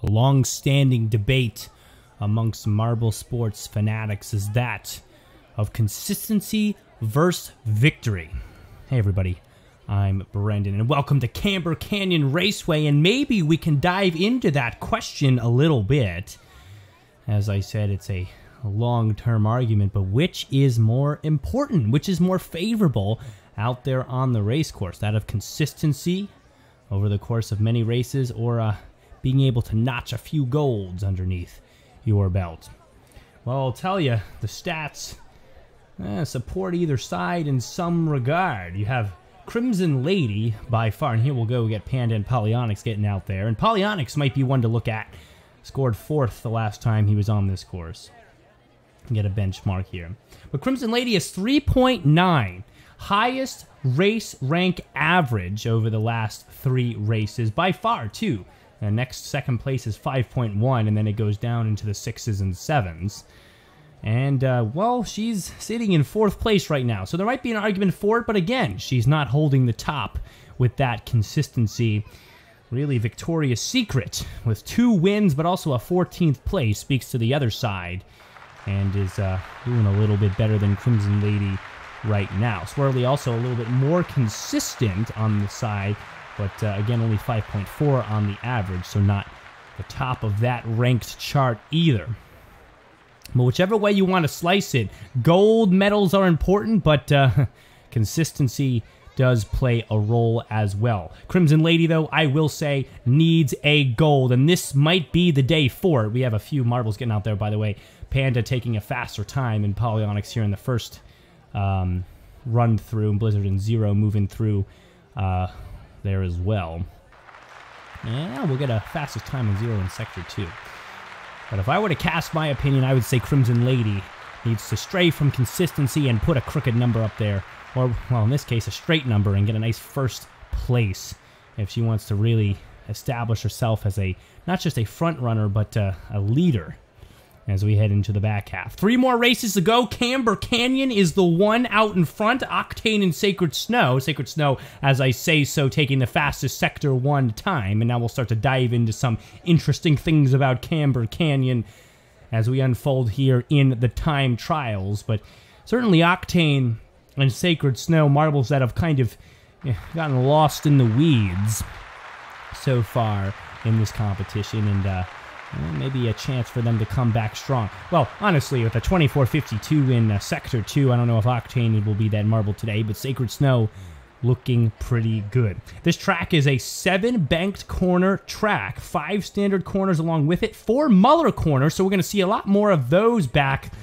A long-standing debate amongst marble sports fanatics is that of consistency versus victory. Hey everybody, I'm Brendan and welcome to Camber Canyon Raceway, and maybe we can dive into that question a little bit. As I said, it's a long-term argument, but which is more important? Which is more favorable out there on the race course? That of consistency over the course of many races, or being able to notch a few golds underneath your belt? Well, I'll tell you, the stats support either side in some regard. You have Crimson Lady by far, and here we'll go get Panda and Polyonyx getting out there. And Polyonyx might be one to look at. Scored 4th the last time he was on this course. Get a benchmark here. But Crimson Lady is 3.9. Highest race rank average over the last 3 races by far, too. And next second place is 5.1, and then it goes down into the 6s and 7s. And, well, she's sitting in 4th place right now, so there might be an argument for it, but again, she's not holding the top with that consistency. Really, Victoria's Secret, with 2 wins, but also a 14th place, speaks to the other side, and is doing a little bit better than Crimson Lady right now. Swirly also a little bit more consistent on the side, but again, only 5.4 on the average, so not the top of that ranked chart either. But whichever way you want to slice it, gold medals are important, but consistency does play a role as well. Crimson Lady, though, I will say, needs a gold, and this might be the day for it. We have a few marbles getting out there, by the way. Panda taking a faster time, and Polyonyx here in the first run through, and Blizzard and Zero moving through there as well. Yeah, we'll get a fastest time on Zero in Sector 2. But if I were to cast my opinion, I would say Crimson Lady needs to stray from consistency and put a crooked number up there. Or, well, in this case, a straight number, and get a nice first place if she wants to really establish herself as a, not just a front runner, but a leader as we head into the back half. 3 more races to go. Camber Canyon is the one out in front. Octane and Sacred Snow. Sacred Snow, as I say so, taking the fastest Sector 1 time. And now we'll start to dive into some interesting things about Camber Canyon as we unfold here in the time trials. But certainly Octane and Sacred Snow, marbles that have kind of gotten lost in the weeds so far in this competition, and maybe a chance for them to come back strong. Well, honestly, with a 24.52 in Sector 2, I don't know if Octane will be that marble today, but Sacred Snow looking pretty good. This track is a 7-banked corner track, 5 standard corners along with it, 4 Muller Corners, so we're going to see a lot more of those back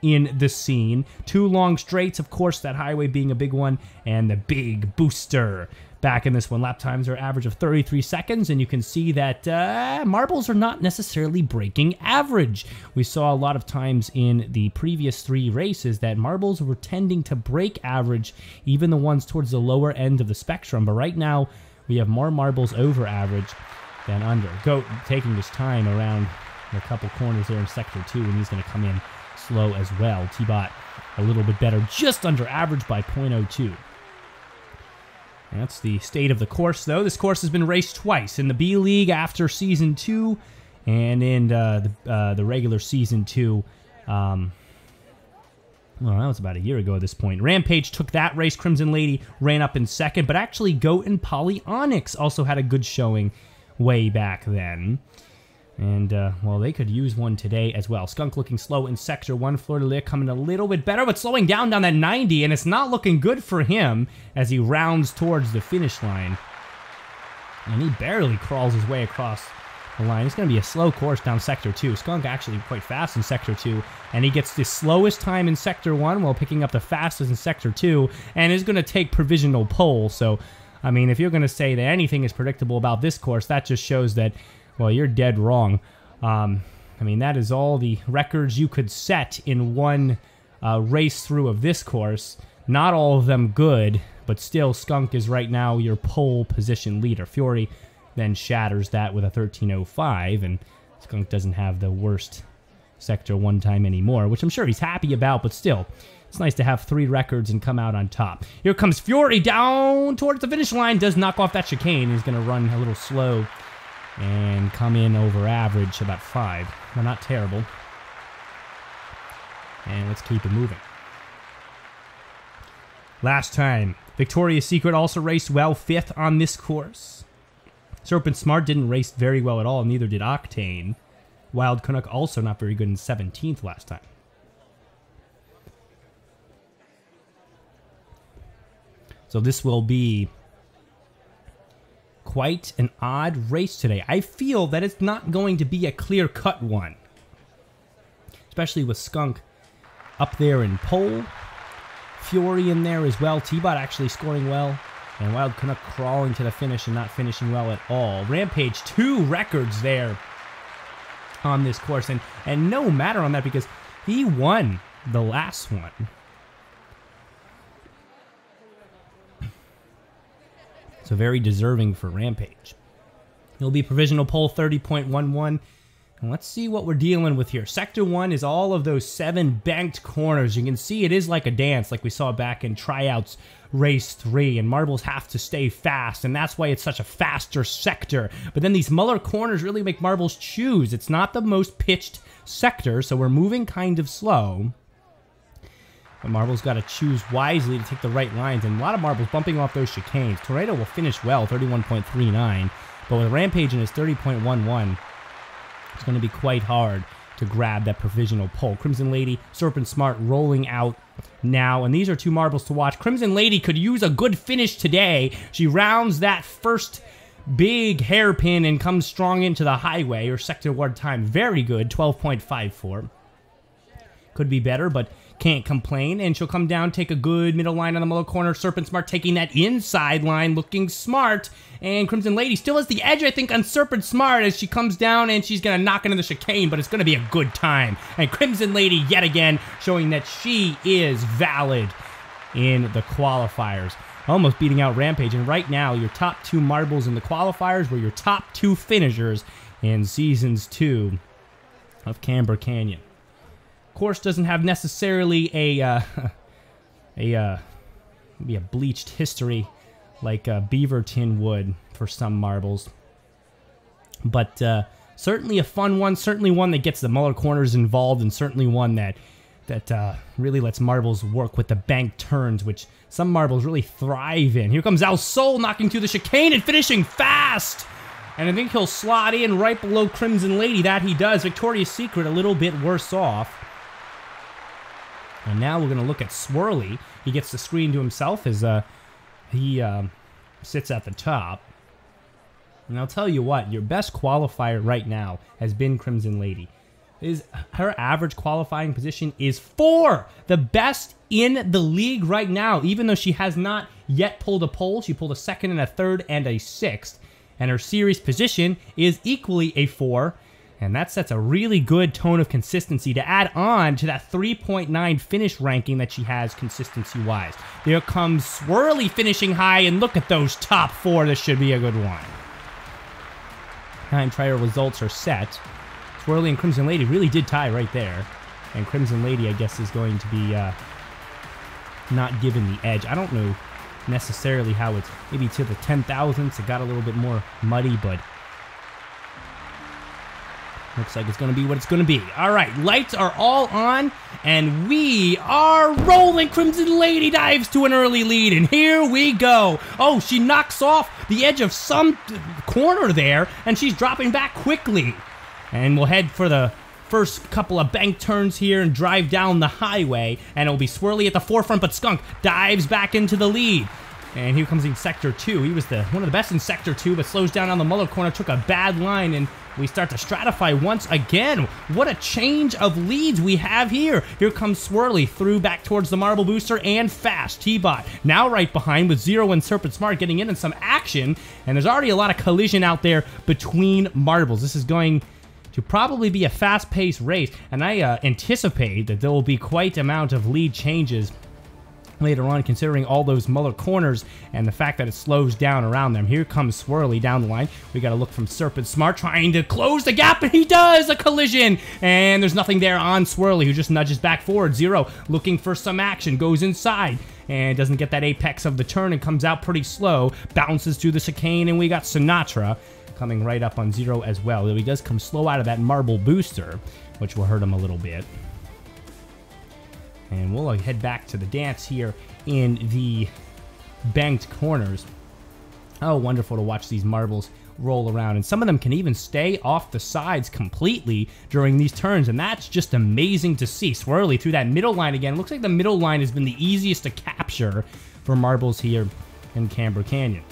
in the scene. 2 long straights, of course, that highway being a big one, and the big booster back in this one. Lap times are average of 33 seconds, and you can see that marbles are not necessarily breaking average. We saw a lot of times in the previous 3 races that marbles were tending to break average, even the ones towards the lower end of the spectrum, but right now we have more marbles over average than under. Goat taking his time around a couple corners there in Sector 2, and he's going to come in slow as well. T-Bot a little bit better, just under average by 0.02. That's the state of the course, though. This course has been raced twice, in the B League after Season 2, and in the regular Season 2. Well, that was about a year ago at this point. Rampage took that race. Crimson Lady ran up in second, but actually Goat and Polyonyx also had a good showing way back then. And, well, they could use one today as well. Skunk looking slow in Sector 1. Fleur-de-Lis coming a little bit better, but slowing down that 90, and it's not looking good for him as he rounds towards the finish line. And he barely crawls his way across the line. It's going to be a slow course down Sector 2. Skunk actually quite fast in Sector 2, and he gets the slowest time in Sector 1 while picking up the fastest in Sector 2, and is going to take provisional pole. So, I mean, if you're going to say that anything is predictable about this course, that just shows that, well, you're dead wrong. I mean, that is all the records you could set in one race through of this course. Not all of them good, but still Skunk is right now your pole position leader. Fury then shatters that with a 13.05, and Skunk doesn't have the worst Sector 1 time anymore, which I'm sure he's happy about, but still, it's nice to have 3 records and come out on top. Here comes Fury down towards the finish line, does knock off that chicane. He's going to run a little slow and come in over average, about 5. Well, not terrible. And let's keep it moving. Last time, Victoria's Secret also raced well, 5th on this course. Serpent Smart didn't race very well at all, neither did Octane. Wild Canuck also not very good in 17th last time. So this will be quite an odd race today. I feel that it's not going to be a clear-cut one. Especially with Skunk up there in pole. Fury in there as well. T-Bot actually scoring well. And Wild Canuck crawling to the finish and not finishing well at all. Rampage, 2 records there on this course. And no matter on that because he won the last one. So very deserving for Rampage. He'll be provisional pole 30.11. And let's see what we're dealing with here. Sector 1 is all of those 7 banked corners. You can see it is like a dance like we saw back in tryouts race 3. And marbles have to stay fast. And that's why it's such a faster sector. But then these Muller corners really make marbles choose. It's not the most pitched sector. So we're moving kind of slow. But marbles got to choose wisely to take the right lines. And a lot of marbles bumping off those chicanes. Tornado will finish well, 31.39. But with Rampage in his 30.11... it's going to be quite hard to grab that provisional pole. Crimson Lady, Serpent Smart rolling out now. And these are 2 marbles to watch. Crimson Lady could use a good finish today. She rounds that first big hairpin and comes strong into the highway. Her sector ward time, very good, 12.54. Could be better, but can't complain. And she'll come down, take a good middle line on the Muller corner. Serpent Smart taking that inside line, looking smart. And Crimson Lady still has the edge, I think, on Serpent Smart as she comes down and she's going to knock into the chicane, but it's going to be a good time. And Crimson Lady, yet again, showing that she is valid in the qualifiers. Almost beating out Rampage. And right now, your top 2 marbles in the qualifiers were your top 2 finishers in Seasons 2 of Camber Canyon. Course doesn't have necessarily a bleached history like Beaverton would for some marbles, but certainly a fun one. Certainly one that gets the Muller corners involved, and certainly one that really lets marbles work with the bank turns, which some marbles really thrive in. Here comes Al Sol knocking through the chicane and finishing fast. And I think he'll slot in right below Crimson Lady. That he does. Victoria's Secret a little bit worse off. And now we're going to look at Swirly. He gets the screen to himself as he sits at the top. And I'll tell you what, your best qualifier right now has been Crimson Lady. Her average qualifying position is 4, the best in the league right now. Even though she has not yet pulled a pole, she pulled a 2nd and a 3rd and a 6th. And her series position is equally a 4. And that sets a really good tone of consistency to add on to that 3.9 finish ranking that she has consistency-wise. There comes Swirly finishing high, and look at those top 4. This should be a good one. Time trial results are set. Swirly and Crimson Lady really did tie right there. And Crimson Lady, I guess, is going to be not given the edge. I don't know necessarily how it's maybe to the 10,000ths. It got a little bit more muddy, but looks like it's going to be what it's going to be. All right, lights are all on, and we are rolling. Crimson Lady dives to an early lead, and here we go. Oh, she knocks off the edge of some corner there, and she's dropping back quickly. And we'll head for the first couple of bank turns here and drive down the highway, and it'll be Swirly at the forefront, but Skunk dives back into the lead. And here comes in Sector 2. He was one of the best in Sector 2, but slows down on the Muller corner, took a bad line, and we start to stratify once again. What a change of leads we have here. Here comes Swirly through back towards the Marble Booster and fast. T-Bot now right behind with Zero and Serpent Smart getting in some action, and there's already a lot of collision out there between marbles. This is going to probably be a fast-paced race, and I anticipate that there will be quite amount of lead changes later on, considering all those Muller corners and the fact that it slows down around them. Here comes Swirly down the line. We got to look from Serpent Smart trying to close the gap, and he does! A collision! And there's nothing there on Swirly, who just nudges back forward. Zero looking for some action, goes inside, and doesn't get that apex of the turn and comes out pretty slow. Bounces through the chicane, and we got Sinatra coming right up on 0 as well. Though he does come slow out of that marble booster, which will hurt him a little bit. And we'll head back to the dance here in the banked corners. Oh, wonderful to watch these marbles roll around. And some of them can even stay off the sides completely during these turns. And that's just amazing to see. Swirly through that middle line again. Looks like the middle line has been the easiest to capture for marbles here in Camber Canyon.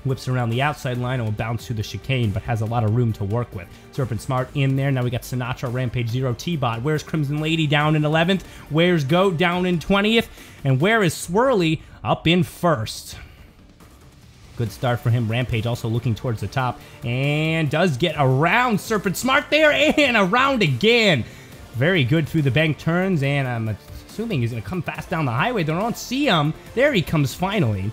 Whips around the outside line and will bounce through the chicane, but has a lot of room to work with. Serpent Smart in there. Now we got Sinatra, Rampage, 0, T-Bot. Where's Crimson Lady down in 11th? Where's Goat down in 20th? And where is Swirly up in 1st? Good start for him. Rampage also looking towards the top and does get around Serpent Smart there and around again. Very good through the bank turns, and I'm assuming he's going to come fast down the highway. They don't see him. There he comes finally.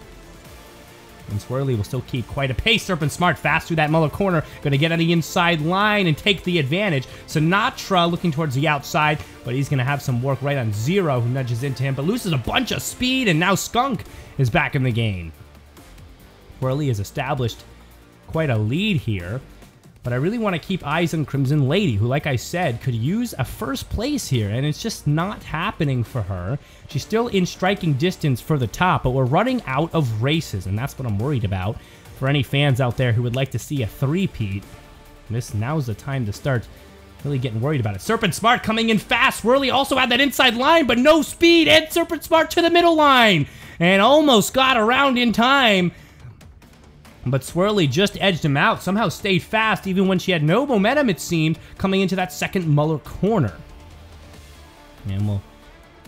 And Swirly will still keep quite a pace. Serpent Smart fast through that Muller corner. Going to get on the inside line and take the advantage. Sinatra looking towards the outside, but he's going to have some work right on 0, who nudges into him, but loses a bunch of speed, and now Skunk is back in the game. Swirly has established quite a lead here, but I really want to keep eyes on Crimson Lady, who, like I said, could use a first place here, and it's just not happening for her. She's still in striking distance for the top, but we're running out of races, and that's what I'm worried about. For any fans out there who would like to see a three-peat, now's the time to start really getting worried about it. Serpent Smart coming in fast. Swirly also had that inside line, but no speed, and Serpent Smart to the middle line, and almost got around in time. But Swirly just edged him out, somehow stayed fast, even when she had no momentum, it seemed, coming into that second Muller corner. And we'll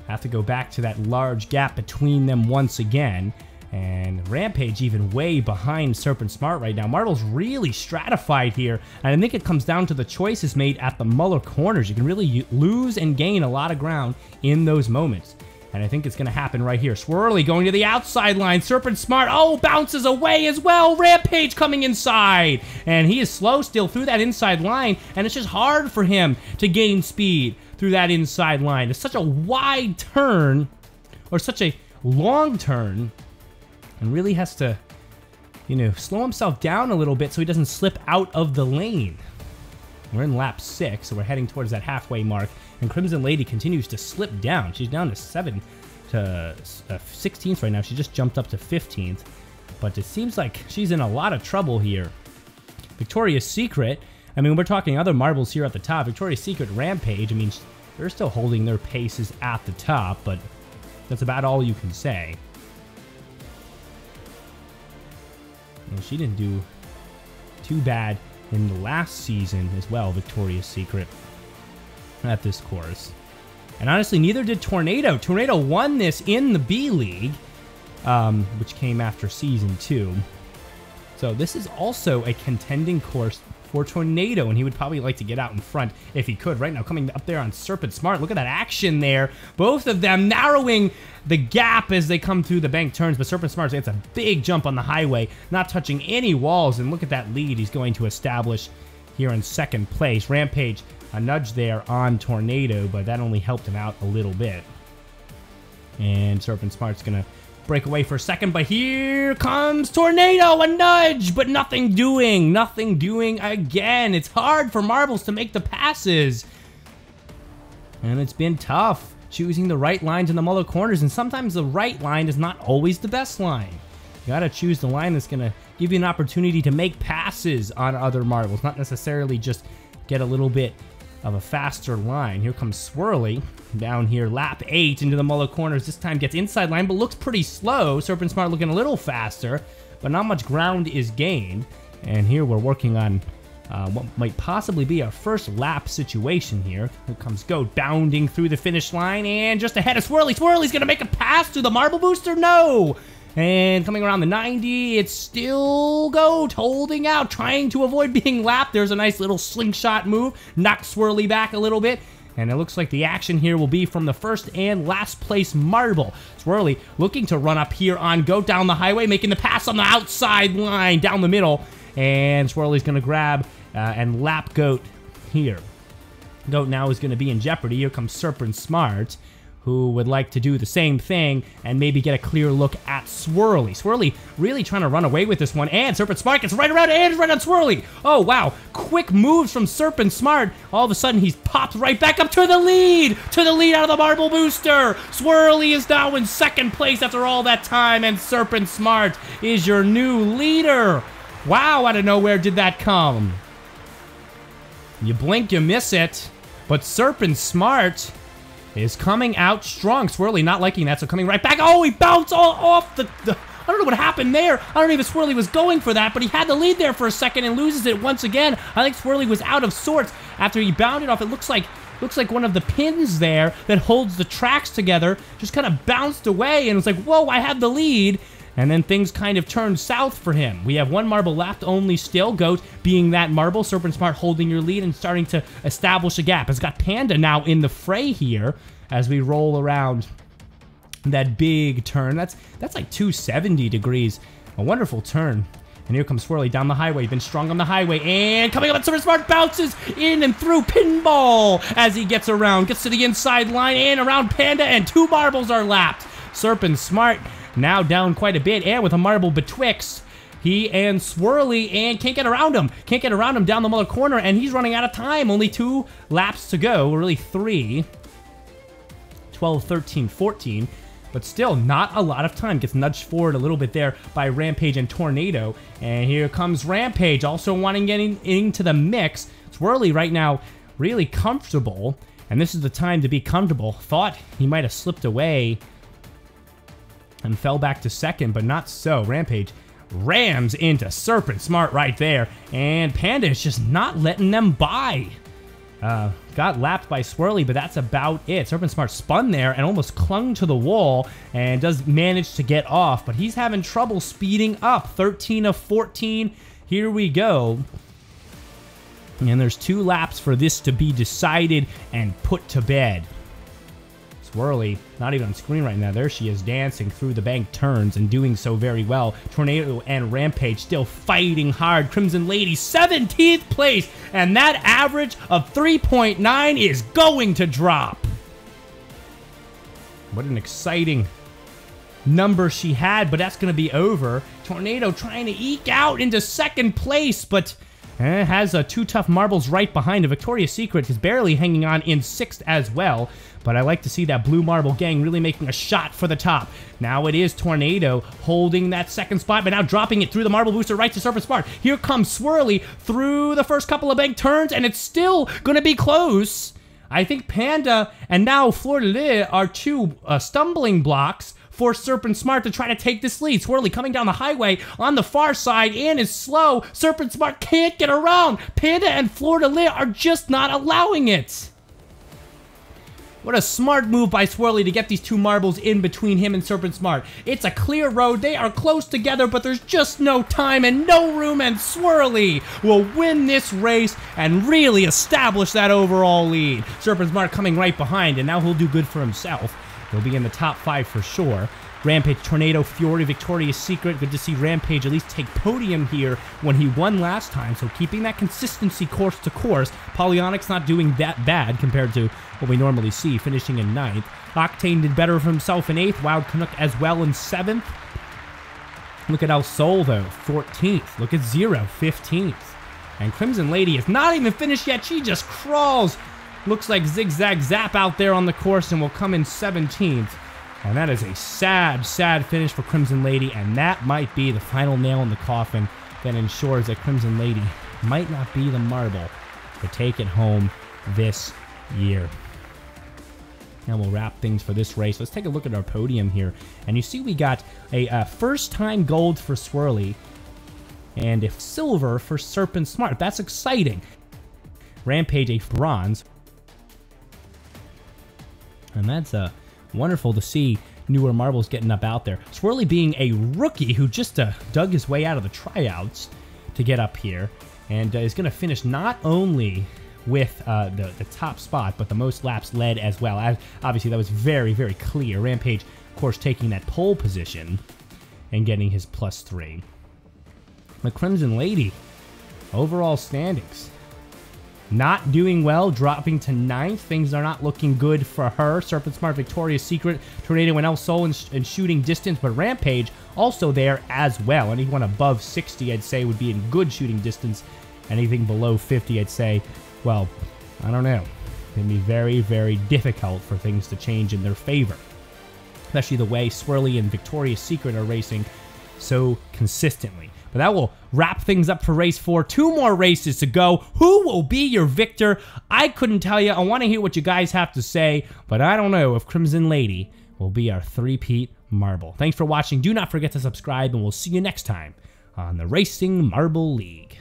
have to go back to that large gap between them once again. And Rampage even way behind Serpent Smart right now. Marvel's really stratified here, and I think it comes down to the choices made at the Muller corners. You can really lose and gain a lot of ground in those moments. And I think it's going to happen right here. Swirly going to the outside line. Serpent Smart, oh, bounces away as well. Rampage coming inside. And he is slow still through that inside line. And it's just hard for him to gain speed through that inside line. It's such a wide turn, or such a long turn. And really has to, slow himself down a little bit so he doesn't slip out of the lane. We're in lap 6, so we're heading towards that halfway mark. And Crimson Lady continues to slip down. She's down to 16th right now. She just jumped up to 15th. But it seems like she's in a lot of trouble here. Victoria's Secret, we're talking other marbles here at the top. Victoria's Secret, Rampage, they're still holding their paces at the top, but that's about all you can say. And she didn't do too bad in the last season as well, Victoria's Secret, at this course. And honestly, neither did Tornado. Tornado won this in the B League, which came after Season 2. So this is also a contending course for Tornado, and he would probably like to get out in front if he could. Right now, coming up there on Serpent Smart. Look at that action there. Both of them narrowing the gap as they come through the bank turns, but Serpent Smart gets a big jump on the highway, not touching any walls, and look at that lead he's going to establish here in second place. Rampage, a nudge there on Tornado, but that only helped him out a little bit. And Serpent Smart's going to break away for a second, but here comes Tornado, a nudge, but nothing doing again. It's hard for marbles to make the passes, and it's been tough choosing the right lines in the Muller corners, and sometimes the right line is not always the best line. You gotta choose the line that's gonna give you an opportunity to make passes on other marbles, not necessarily just get a little bit of a faster line. Here comes Swirly down here, lap 8 into the Muller corners. This time gets inside line, but looks pretty slow. Serpent Smart looking a little faster, but not much ground is gained. And here we're working on what might possibly be our first lap situation here. Here comes Goat bounding through the finish line and just ahead of Swirly. Swirly's gonna make a pass to the marble booster. No! And coming around the 90, it's still Goat holding out, trying to avoid being lapped. There's a nice little slingshot move, knocks Swirly back a little bit. And it looks like the action here will be from the first and last place marble. Swirly looking to run up here on Goat down the highway, making the pass on the outside line down the middle. And Swirly's going to grab and lap Goat here. Goat now is going to be in jeopardy. Here comes Serpent Smart, who would like to do the same thing and maybe get a clear look at Swirly. Swirly really trying to run away with this one, and Serpent Smart gets right around and right on Swirly. Oh, wow. Quick moves from Serpent Smart. All of a sudden, he's popped right back up to the lead out of the Marble Booster. Swirly is now in second place after all that time, and Serpent Smart is your new leader. Wow, out of nowhere did that come. You blink, you miss it, but Serpent Smart is coming out strong. Swirly not liking that, so coming right back. Oh, he bounced all off the I don't know what happened there. I don't know if Swirly was going for that, but he had the lead there for a second and loses it once again. I think Swirly was out of sorts after he bounded off. It looks like one of the pins there that holds the tracks together just kind of bounced away, and it's like, whoa, I had the lead. And then things kind of turned south for him. We have one marble left only still. Goat being that marble. Serpent Smart holding your lead and starting to establish a gap. It's got Panda now in the fray here as we roll around that big turn. That's like 270 degrees. A wonderful turn. And here comes Swirly down the highway. Been strong on the highway. And coming up, and Serpent Smart bounces in and through Pinball as he gets around. Gets to the inside line and around Panda, and 2 marbles are lapped. Serpent Smart now down quite a bit, and with a marble betwixt he and Swirly, and can't get around him. Can't get around him down the Muller corner, and he's running out of time. Only 2 laps to go, really 3. 12, 13, 14. But still, not a lot of time. Gets nudged forward a little bit there by Rampage and Tornado. And here comes Rampage, also wanting getting into the mix. Swirly right now really comfortable, and this is the time to be comfortable. Thought he might have slipped away and fell back to second, but not so. Rampage rams into Serpent Smart right there, and Panda is just not letting them by. Got lapped by Swirly, but that's about it. Serpent Smart spun there and almost clung to the wall and does manage to get off, but he's having trouble speeding up. 13 of 14. Here we go. And there's 2 laps for this to be decided and put to bed. Swirly, not even on screen right now. There she is dancing through the bank turns and doing so very well. Tornado and Rampage still fighting hard. Crimson Lady, 17th place. And that average of 3.9 is going to drop. What an exciting number she had, but that's going to be over. Tornado trying to eke out into second place, but has 2 tough marbles right behind. A Victoria's Secret is barely hanging on in 6th as well. But I like to see that blue marble gang really making a shot for the top. Now it is Tornado holding that second spot, but now dropping it through the marble booster right to Serpent Smart. Here comes Swirly through the first couple of bank turns, and it's still going to be close. I think Panda and now Fleur de Lis are 2 stumbling blocks for Serpent Smart to try to take this lead. Swirly coming down the highway on the far side and is slow. Serpent Smart can't get around. Panda and Fleur de Lis are just not allowing it. What a smart move by Swirly to get these 2 marbles in between him and Serpent Smart. It's a clear road. They are close together, but there's just no time and no room, and Swirly will win this race and really establish that overall lead. Serpent Smart coming right behind, and now he'll do good for himself. He'll be in the top 5 for sure. Rampage, Tornado, Fury, Victoria's Secret. Good to see Rampage at least take podium here when he won last time. So keeping that consistency course to course. Polyonics not doing that bad compared to what we normally see, finishing in 9th. Octane did better for himself in 8th. Wild Canuck as well in 7th. Look at El Sol, though, 14th. Look at Zero, 15th. And Crimson Lady is not even finished yet. She just crawls. Looks like Zigzag Zap out there on the course and will come in 17th. And that is a sad, sad finish for Crimson Lady, and that might be the final nail in the coffin that ensures that Crimson Lady might not be the marble to take it home this year. Now we'll wrap things for this race. Let's take a look at our podium here. And you see we got a first-time gold for Swirly and a silver for Serpent Smart. That's exciting. Rampage, a bronze. And that's wonderful to see newer marbles getting up out there. Swirly being a rookie who just dug his way out of the tryouts to get up here, and is going to finish not only with the top spot, but the most laps led as well. Obviously, that was very, very clear. Rampage, of course, taking that pole position and getting his +3. The Crimson Lady, overall standings. not doing well, dropping to 9th. Things are not looking good for her. Serpent Smart, Victoria's Secret, Tornado, and El Sol in shooting distance, but Rampage also there as well. Anyone above 60, I'd say, would be in good shooting distance. Anything below 50, I'd say, well, I don't know. It can be very, very difficult for things to change in their favor, especially the way Swirly and Victoria's Secret are racing so consistently. But that will wrap things up for race 4. 2 more races to go. Who will be your victor? I couldn't tell you. I want to hear what you guys have to say, but I don't know if Crimson Lady will be our 3-peat marble. Thanks for watching. Do not forget to subscribe, and we'll see you next time on the Racing Marble League.